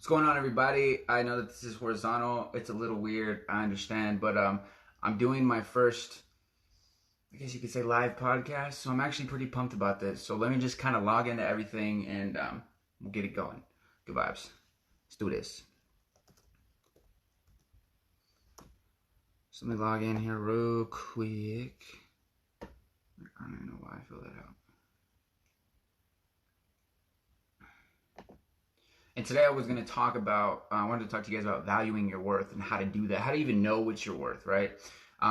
What's going on, everybody? I know that this is horizontal. It's a little weird, I understand, but I'm doing my first, I guess you could say, live podcast, so I'm actually pretty pumped about this. So let me just kind of log into everything and we'll get it going. Good vibes. Let's do this. So let me log in here real quick. I don't even know why I filled that out. And today I was going to talk about, I wanted to talk to you guys about valuing your worth and how to do that. How to even know what you're worth, right?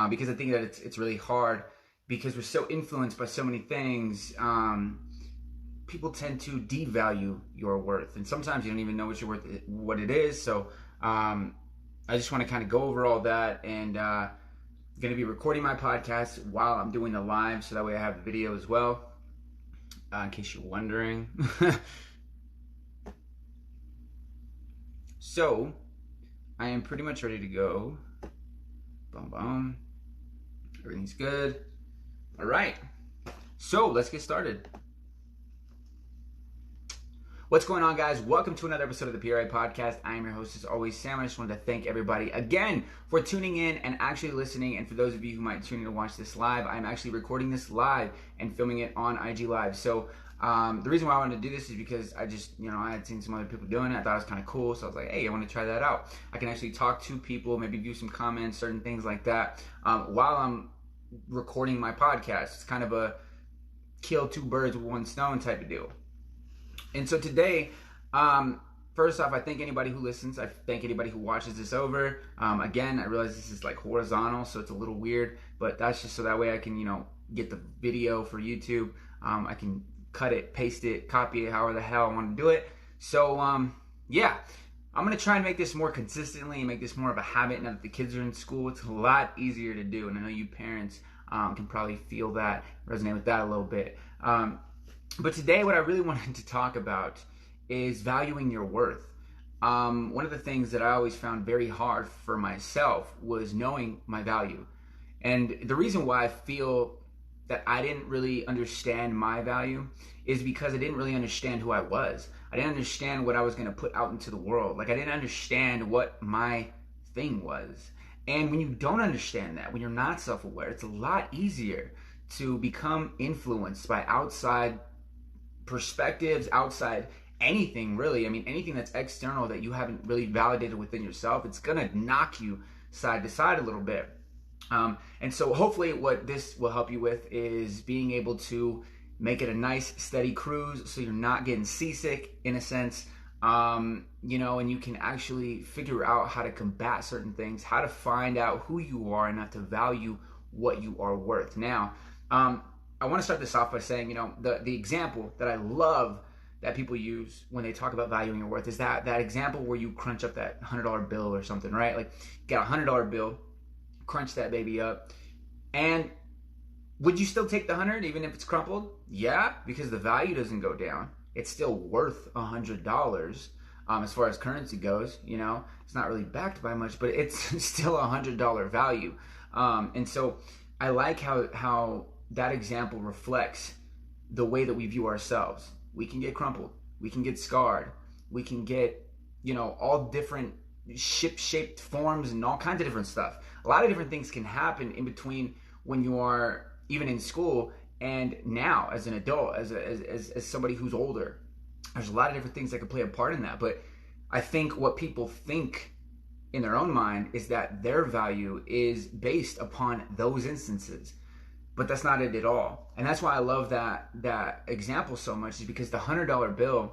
Because I think that it's really hard because we're so influenced by so many things. People tend to devalue your worth. And sometimes you don't even know what you're worth, what it is. So I just want to kind of go over all that, and I'm going to be recording my podcast while I'm doing the live. So that way I have the video as well, in case you're wondering. So, I am pretty much ready to go. Boom, boom. Everything's good. All right. So, let's get started. What's going on, guys? Welcome to another episode of the PRI Podcast. I am your host, as always, Sam. I just wanted to thank everybody again for tuning in and actually listening. And for those of you who might tune in to watch this live, I'm actually recording this live and filming it on IG Live. So, the reason why I wanted to do this is because I just, I had seen some other people doing it. I thought it was kind of cool. So I was like, hey, I want to try that out. I can actually talk to people, maybe view some comments, certain things like that, while I'm recording my podcast. It's kind of a kill two birds with one stone type of deal. And so today, first off, I thank anybody who listens. I thank anybody who watches this over. Again, I realize this is like horizontal, so it's a little weird, but that's just so that way I can, get the video for YouTube. I can cut it, paste it, copy it, however the hell I want to do it. So, yeah, I'm going to try and make this more consistently and make this more of a habit. Now that the kids are in school, it's a lot easier to do. And I know you parents can probably feel that, resonate with that a little bit. But today, what I really wanted to talk about is valuing your worth. One of the things that I always found very hard for myself was knowing my value. And the reason why I feel that I didn't really understand my value is because I didn't really understand who I was. I didn't understand what I was going to put out into the world. Like, I didn't understand what my thing was. And when you don't understand that, when you're not self-aware, it's a lot easier to become influenced by outside perspectives, outside anything really. I mean, anything that's external that you haven't really validated within yourself, it's going to knock you side to side a little bit. And so hopefully what this will help you with is being able to make it a nice steady cruise so you're not getting seasick in a sense, and you can actually figure out how to combat certain things, how to find out who you are and not to value what you are worth. Now, I want to start this off by saying, the example that I love that people use when they talk about valuing your worth is that example where you crunch up that $100 bill or something, right? Like, you got a $100 bill, crunch that baby up, and would you still take the 100 even if it's crumpled? Yeah, because the value doesn't go down. It's still worth $100 as far as currency goes. It's not really backed by much, but it's still $100 value. And so I like how that example reflects the way that we view ourselves. We can get crumpled, we can get scarred, we can get all different ship-shaped forms and all kinds of different stuff. A lot of different things can happen in between when you are even in school and now as an adult, as somebody who's older. There's a lot of different things that can play a part in that. But I think what people think in their own mind is that their value is based upon those instances. But that's not it at all. And that's why I love that example so much, is because the $100 bill,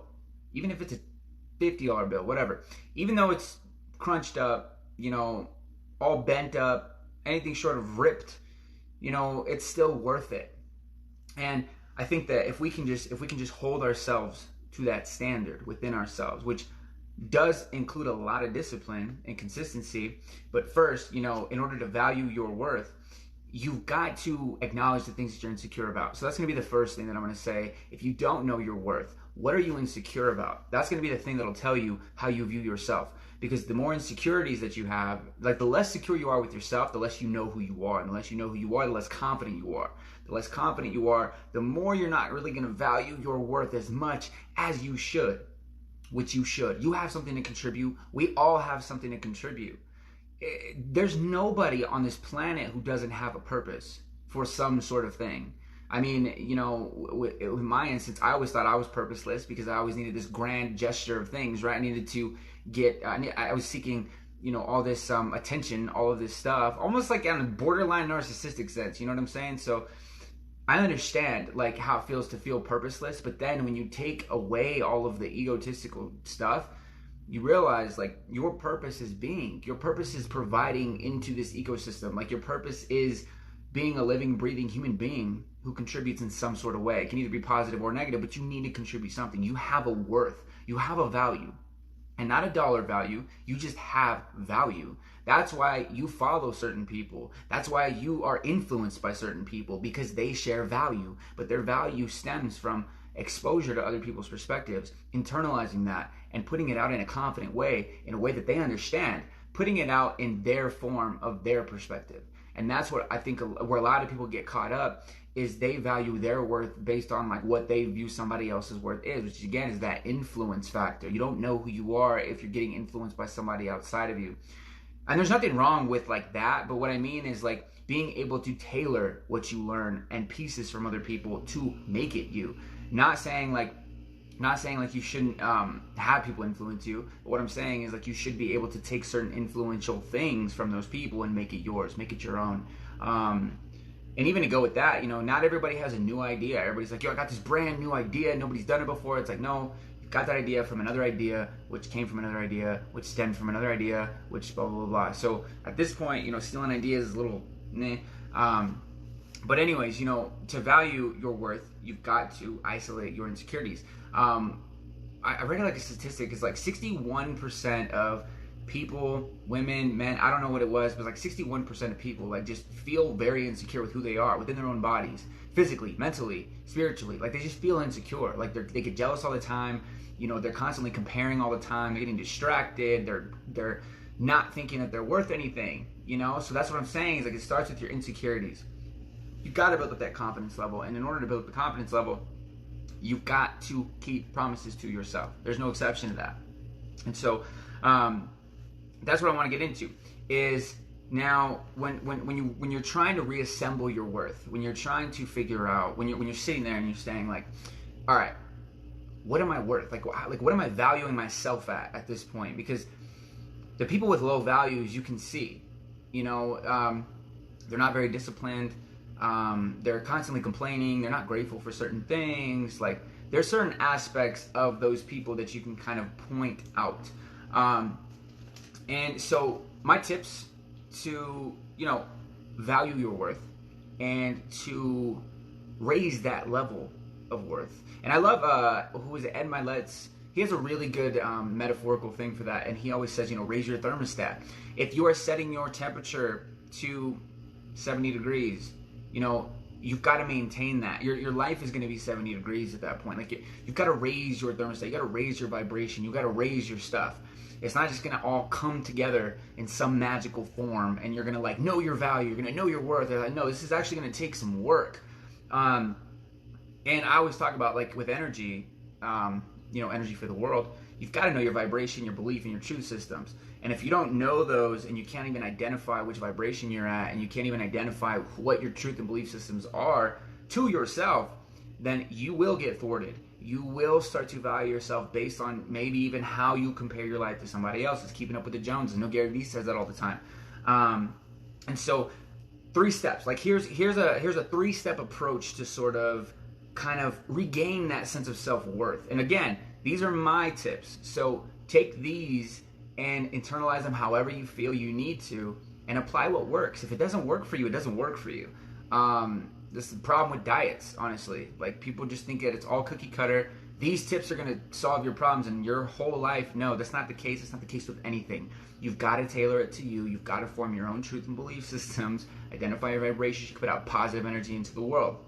even if it's a $50 bill, whatever, even though it's crunched up, all bent up, anything short of ripped, it's still worth it. And I think that if we can just hold ourselves to that standard within ourselves, which does include a lot of discipline and consistency, but first, in order to value your worth, you've got to acknowledge the things that you're insecure about. So that's going to be the first thing that I'm going to say. If you don't know your worth, what are you insecure about? That's going to be the thing that'll tell you how you view yourself. Because the more insecurities that you have, like the less secure you are with yourself, the less you know who you are. And the less you know who you are, the less confident you are. The less confident you are, the more you're not really going to value your worth as much as you should. which you should. You have something to contribute. We all have something to contribute. There's nobody on this planet who doesn't have a purpose for some sort of thing. I mean, you know, in my instance, I always thought I was purposeless because I always needed this grand gesture of things, right? I needed to get, I was seeking, you know, all this attention, all of this stuff, almost like on a borderline narcissistic sense, you know what I'm saying? So I understand like how it feels to feel purposeless, but then when you take away all of the egotistical stuff, you realize like your purpose is your purpose is providing into this ecosystem. Like your purpose is being a living, breathing human being who contributes in some sort of way. It can either be positive or negative, but you need to contribute something. You have a worth, you have a value, and not a dollar value. You just have value. That's why you follow certain people. That's why you are influenced by certain people, because they share value, but their value stems from exposure to other people's perspectives, internalizing that and putting it out in a confident way, in a way that they understand, putting it out in their form of their perspective. And that's what I think where a lot of people get caught up is they value their worth based on like what they view somebody else's worth is, which again is that influence factor. You don't know who you are if you're getting influenced by somebody outside of you. And there's nothing wrong with like that, but what I mean is like being able to tailor what you learn and pieces from other people to make it you. Not saying like you shouldn't have people influence you, but what I'm saying is like you should be able to take certain influential things from those people and make it yours, make it your own. And even to go with that, you know, not everybody has a new idea. Everybody's like, yo, I got this brand new idea, nobody's done it before. It's like, no, you got that idea from another idea, which came from another idea, which stemmed from another idea, which blah, blah, blah, blah. So at this point, you know, stealing ideas is a little meh. But anyways, you know, to value your worth, you've got to isolate your insecurities. I read like a statistic, it's like 61% of people, women, men, I don't know what it was, but like 61% of people like just feel very insecure with who they are within their own bodies, physically, mentally, spiritually. Like they just feel insecure. Like they get jealous all the time. You know, they're constantly comparing all the time. They're getting distracted. They're not thinking that they're worth anything, you know? So that's what I'm saying is like it starts with your insecurities. You've got to build up that confidence level. And in order to build up the confidence level, you've got to keep promises to yourself. There's no exception to that. And so that's what I want to get into is now when you're trying to reassemble your worth, when you're trying to figure out, when you're sitting there and you're saying like, all right, what am I worth? Like what am I valuing myself at this point? Because the people with low values, you can see, you know, they're not very disciplined. They're constantly complaining. They're not grateful for certain things. Like there's certain aspects of those people that you can kind of point out. And so my tips to, you know, value your worth and to raise that level of worth. And I love, who is it? Ed Milet's, he has a really good metaphorical thing for that. And he always says, you know, raise your thermostat. If you are setting your temperature to 70 degrees, you know, you've got to maintain that. Your life is going to be 70 degrees at that point. Like you've got to raise your thermostat. You got to raise your vibration. You got to raise your stuff. It's not just going to all come together in some magical form and you're going to like know your value. You're going to know your worth. Like, no, this is actually going to take some work. And I always talk about like with energy, you know, energy for the world, you've got to know your vibration, your belief, and your truth systems. And if you don't know those and you can't even identify which vibration you're at and you can't even identify what your truth and belief systems are to yourself, then you will get thwarted. You will start to value yourself based on maybe even how you compare your life to somebody else's, keeping up with the Joneses. I know Gary Vee says that all the time. And so 3 steps, like here's a 3-step approach to sort of kind of regain that sense of self-worth. And again, these are my tips. So take these and internalize them however you feel you need to and apply what works. If it doesn't work for you, it doesn't work for you. This is the problem with diets, honestly. Like people just think that it's all cookie cutter. These tips are going to solve your problems in your whole life. No, that's not the case. It's not the case with anything. You've got to tailor it to you. You've got to form your own truth and belief systems, identify your vibrations, you can put out positive energy into the world.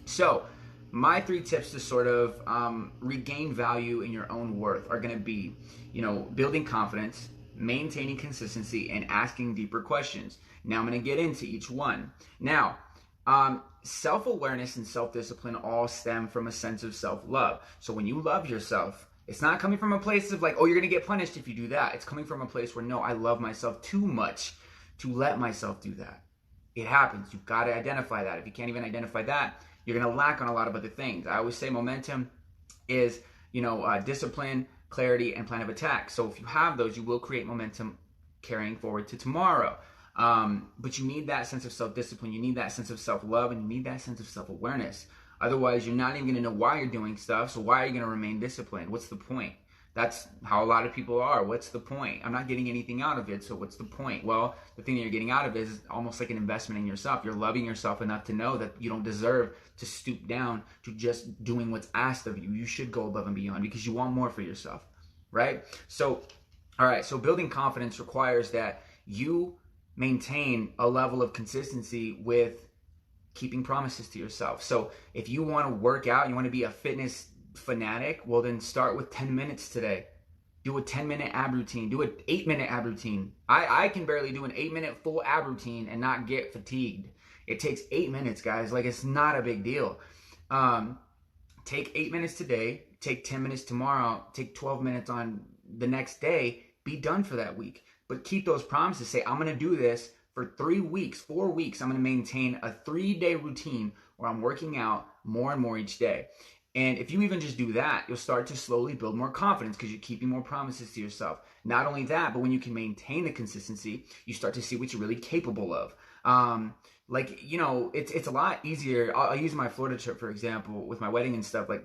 So my 3 tips to sort of regain value in your own worth are going to be, you know, building confidence, maintaining consistency, and asking deeper questions. Now I'm going to get into each one. Now, self-awareness and self-discipline all stem from a sense of self-love. So when you love yourself, It's not coming from a place of like, oh, you're going to get punished if you do that. It's coming from a place where, no, I love myself too much to let myself do that. It happens. You've got to identify that. If you can't even identify that, you're going to lack on a lot of other things. I always say momentum is, discipline, clarity, and plan of attack. So if you have those, you will create momentum carrying forward to tomorrow. But you need that sense of self-discipline. You need that sense of self-love, and you need that sense of self-awareness. Otherwise, you're not even going to know why you're doing stuff. So why are you going to remain disciplined? What's the point? That's how a lot of people are. What's the point? I'm not getting anything out of it, so what's the point? Well, the thing that you're getting out of it is almost like an investment in yourself. You're loving yourself enough to know that you don't deserve to stoop down to just doing what's asked of you. You should go above and beyond because you want more for yourself, right? So, all right, so building confidence requires that you maintain a level of consistency with keeping promises to yourself. So if you want to work out, you want to be a fitness fanatic, well then start with 10 minutes today. Do a 10-minute ab routine. Do an 8-minute ab routine. I can barely do an 8-minute full ab routine and not get fatigued. It takes 8 minutes, guys. Like, it's not a big deal. Take 8 minutes today. Take 10 minutes tomorrow. Take 12 minutes on the next day. Be done for that week. But keep those promises. Say, I'm going to do this for 3 weeks, 4 weeks. I'm going to maintain a 3-day routine where I'm working out more and more each day. And if you even just do that, you'll start to slowly build more confidence because you're keeping more promises to yourself. Not only that, but when you can maintain the consistency, you start to see what you're really capable of. It's a lot easier. I'll use my Florida trip, for example, with my wedding and stuff. Like,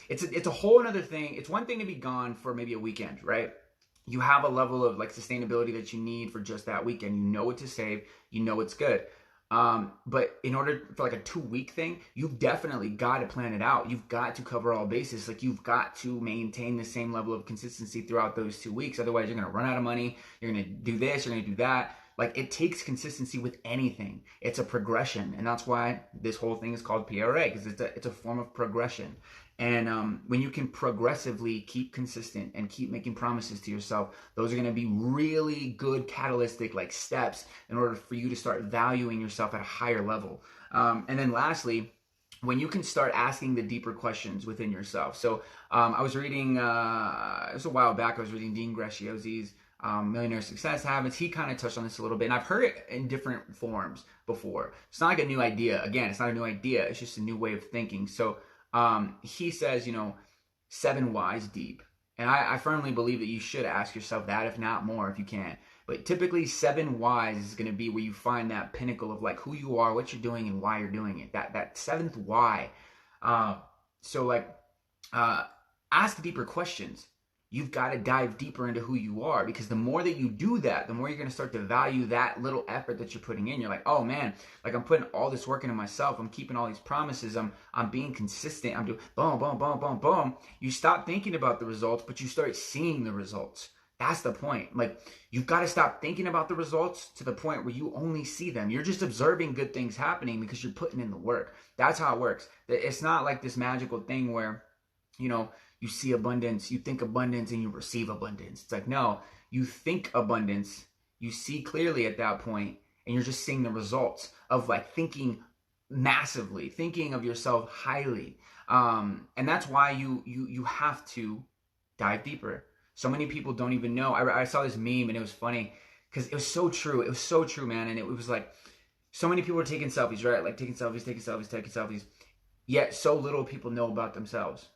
it's a whole other thing. It's one thing to be gone for maybe a weekend, right? You have a level of like sustainability that you need for just that weekend. You know what to save. You know it's good. But in order for like a 2-week thing, you've definitely got to plan it out. You've got to cover all bases. Like, you've got to maintain the same level of consistency throughout those 2 weeks. Otherwise, you're going to run out of money. You're going to do this. You're going to do that. Like, it takes consistency with anything. It's a progression. And that's why this whole thing is called PRA, because it's a form of progression. And when you can progressively keep consistent and keep making promises to yourself, those are going to be really good catalytic like steps in order for you to start valuing yourself at a higher level. And then lastly, when you can start asking the deeper questions within yourself. So I was reading, it was a while back, I was reading Dean Graciozi's Millionaire Success Habits. He kind of touched on this a little bit, and I've heard it in different forms before. It's not like a new idea. Again, it's not a new idea. It's just a new way of thinking. So he says, 7 whys deep. And I firmly believe that you should ask yourself that, if not more, if you can. But typically 7 whys is going to be where you find that pinnacle of like who you are, what you're doing, and why you're doing it. That 7th why. Ask deeper questions. You've got to dive deeper into who you are, because the more that you do that, the more you're going to start to value that little effort that you're putting in. You're like, oh man, like I'm putting all this work into myself. I'm keeping all these promises. I'm being consistent. I'm doing boom, boom, boom, boom, boom. You stop thinking about the results, but you start seeing the results. That's the point. Like, you've got to stop thinking about the results to the point where you only see them. You're just observing good things happening because you're putting in the work. That's how it works. It's not like this magical thing where, you see abundance, you think abundance, and you receive abundance. It's like, no, you think abundance, you see clearly at that point, and you're just seeing the results of like thinking massively, thinking of yourself highly. And that's why you have to dive deeper. So many people don't even know. I saw this meme and it was funny because it was so true. It was so true, man. And it was like, so many people are taking selfies, right? Like taking selfies. Yet so little people know about themselves.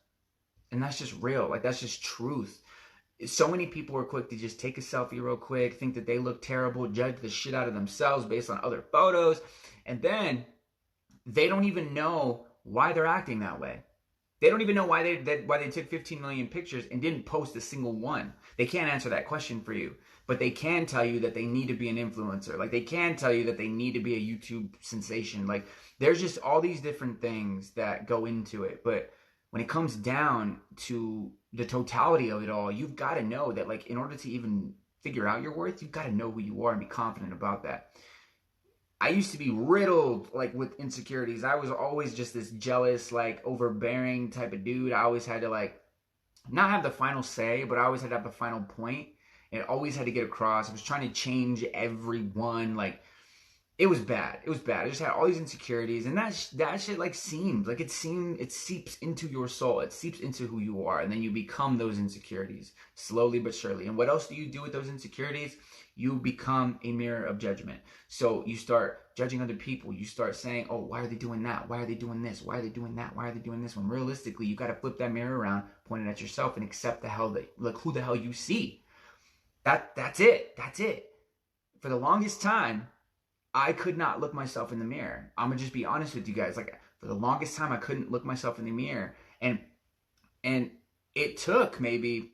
And that's just real. Like, that's just truth. So many people are quick to just take a selfie real quick, think that they look terrible, judge the shit out of themselves based on other photos. And then they don't even know why they're acting that way. They don't even know why they took 15 million pictures and didn't post a single one. They can't answer that question for you. But they can tell you that they need to be an influencer. Like, they can tell you that they need to be a YouTube sensation. Like, there's just all these different things that go into it. But when it comes down to the totality of it all, you've got to know that, like, in order to even figure out your worth, you've got to know who you are and be confident about that. I used to be riddled, like, with insecurities. I was always just this jealous, like, overbearing type of dude. I always had to, like, not have the final say, but I always had to have the final point. And it always had to get across. I was trying to change everyone, like, it was bad. It was bad. I just had all these insecurities, and that shit like it seeps into your soul. It seeps into who you are, and then you become those insecurities slowly but surely. And what else do you do with those insecurities? You become a mirror of judgment. So you start judging other people. You start saying, "Oh, why are they doing that? Why are they doing this? Why are they doing that? Why are they doing this?" When realistically, you got to flip that mirror around, point it at yourself, and accept who the hell you see. That's it. That's it. For the longest time, I could not look myself in the mirror. I'm gonna just be honest with you guys. Like for the longest time, I couldn't look myself in the mirror, and it took maybe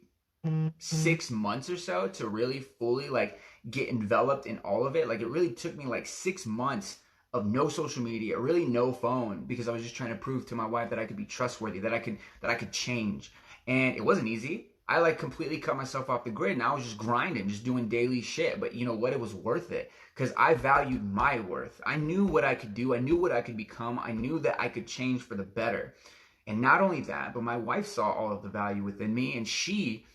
6 months or so to really fully like get enveloped in all of it. Like it really took me like 6 months of no social media, really no phone, because I was just trying to prove to my wife that I could be trustworthy, that I could change, and it wasn't easy. I like completely cut myself off the grid, and I was just grinding, just doing daily shit. But you know what? It was worth it because I valued my worth. I knew what I could do. I knew what I could become. I knew that I could change for the better. And not only that, but my wife saw all of the value within me, and she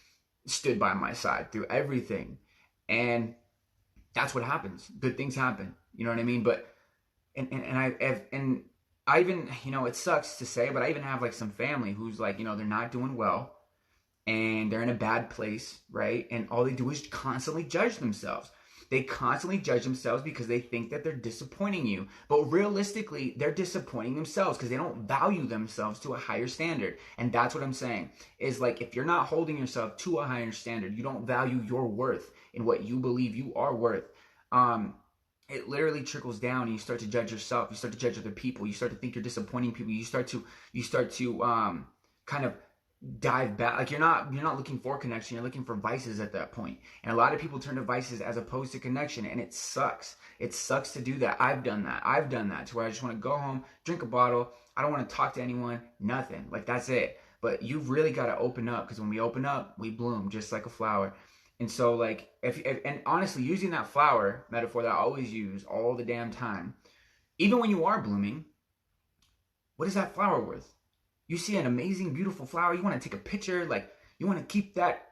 stood by my side through everything. And that's what happens. Good things happen. You know what I mean? But and I even, you know, it sucks to say, but I even have like some family who's like, you know, they're not doing well and they're in a bad place, right? And all they do is constantly judge themselves. They constantly judge themselves because they think that they're disappointing you. But realistically, they're disappointing themselves because they don't value themselves to a higher standard. And that's what I'm saying. Is like if you're not holding yourself to a higher standard, you don't value your worth and what you believe you are worth. It literally trickles down and you start to judge yourself. You start to judge other people. You start to think you're disappointing people. You start to kind of dive back. Like you're not looking for connection, you're looking for vices at that point. And a lot of people turn to vices as opposed to connection, and it sucks to do that. I've done that to where I just want to go home, drink a bottle, I don't want to talk to anyone, nothing, like that's it. But you've really got to open up, because when we open up, we bloom just like a flower. And so like if and honestly, using that flower metaphor that I always use all the damn time, even when you are blooming, what is that flower worth? You see an amazing, beautiful flower, you want to take a picture, like you want to keep that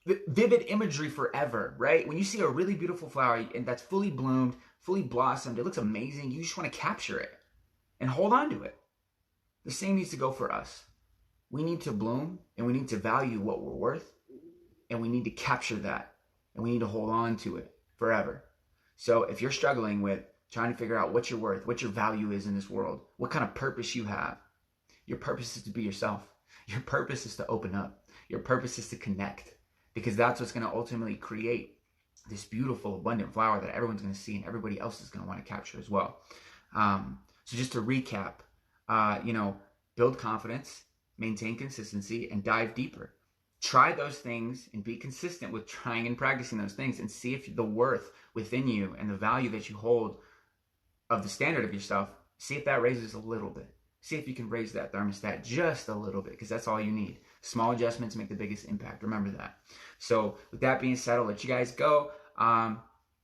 vivid imagery forever, right? When you see a really beautiful flower and that's fully bloomed, fully blossomed, it looks amazing, you just want to capture it and hold on to it. The same needs to go for us. We need to bloom and we need to value what we're worth, and we need to capture that, and we need to hold on to it forever. So if you're struggling with trying to figure out what you're worth, what your value is in this world, what kind of purpose you have, your purpose is to be yourself. Your purpose is to open up. Your purpose is to connect, because that's what's going to ultimately create this beautiful, abundant flower that everyone's going to see and everybody else is going to want to capture as well. So just to recap, build confidence, maintain consistency, and dive deeper. Try those things and be consistent with trying and practicing those things, and see if the worth within you and the value that you hold of the standard of yourself, see if that raises a little bit. See if you can raise that thermostat just a little bit, because that's all you need. Small adjustments make the biggest impact. Remember that. So with that being said, I'll let you guys go.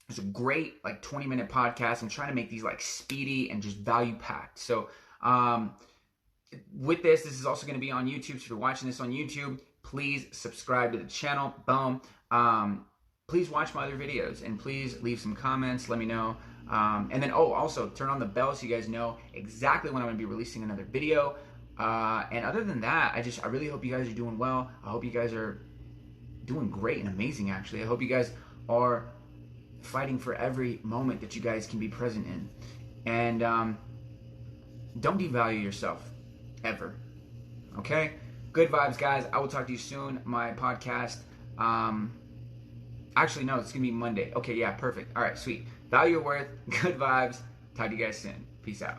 It's a great 20-minute podcast. I'm trying to make these speedy and just value packed. So with this is also going to be on YouTube. So if you're watching this on YouTube, please subscribe to the channel. Boom. Please watch my other videos, and please leave some comments. Let me know. And then, also turn on the bell so you guys know exactly when I'm going to be releasing another video. And other than that, I really hope you guys are doing well. I hope you guys are doing great and amazing, actually. I hope you guys are fighting for every moment that you guys can be present in. And don't devalue yourself, ever. Okay? Good vibes, guys. I will talk to you soon. My podcast, actually, no, it's going to be Monday. Okay, yeah, perfect. All right, sweet. Value your worth. Good vibes. Talk to you guys soon. Peace out.